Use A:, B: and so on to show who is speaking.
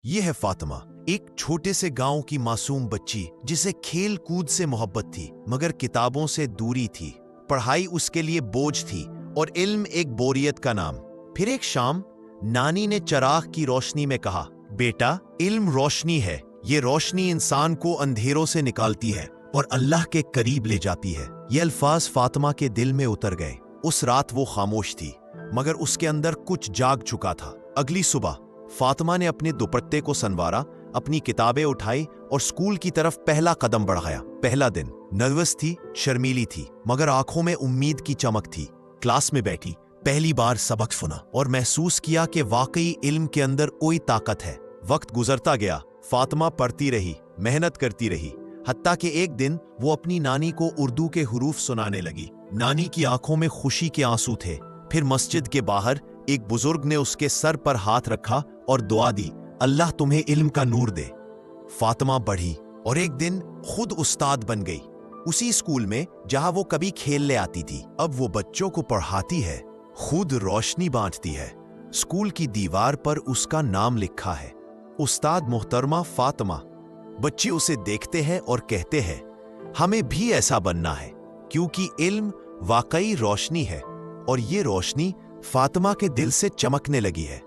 A: یہ ہے فاطمہ، ایک چھوٹے سے گاؤں کی معصوم بچی جسے کھیل کود سے محبت تھی مگر کتابوں سے دوری تھی۔ پڑھائی اس کے لیے بوجھ تھی اور علم ایک بوریت کا نام۔ پھر ایک شام نانی نے چراغ کی روشنی میں کہا، بیٹا، علم روشنی ہے، یہ روشنی انسان کو اندھیروں سے نکالتی ہے اور اللہ کے قریب لے جاتی ہے۔ یہ الفاظ فاطمہ کے دل میں اتر گئے۔ اس رات وہ خاموش تھی مگر اس کے اندر کچھ جاگ چکا تھا۔ اگلی صبح فاطمہ نے اپنے دوپٹے کو سنوارا، اپنی کتابیں اٹھائی اور اسکول کی طرف پہلا قدم بڑھایا۔ پہلا دن نروس تھی، شرمیلی تھی مگر آنکھوں میں امید کی چمک تھی۔ کلاس میں بیٹھی، پہلی بار سبق سنا اور محسوس کیا کہ واقعی علم کے اندر کوئی طاقت ہے۔ وقت گزرتا گیا، فاطمہ پڑھتی رہی، محنت کرتی رہی، حتیٰ کہ ایک دن وہ اپنی نانی کو اردو کے حروف سنانے لگی۔ نانی کی آنکھوں میں خوشی کے آنسو تھے۔ پھر مسجد کے باہر ایک بزرگ نے اس کے سر پر ہاتھ رکھا اور دعا دی، اللہ تمہیں علم کا نور دے۔ فاطمہ بڑھی اور ایک دن خود استاد بن گئی، اسی اسکول میں جہاں وہ کبھی کھیلنے آتی تھی۔ اب وہ بچوں کو پڑھاتی ہے، خود روشنی بانٹتی ہے۔ اسکول کی دیوار پر اس کا نام لکھا ہے، استاد محترمہ فاطمہ۔ بچے اسے دیکھتے ہیں اور کہتے ہیں، ہمیں بھی ایسا بننا ہے، کیونکہ علم واقعی روشنی ہے اور یہ روشنی فاطمہ کے دل سے چمکنے لگی ہے۔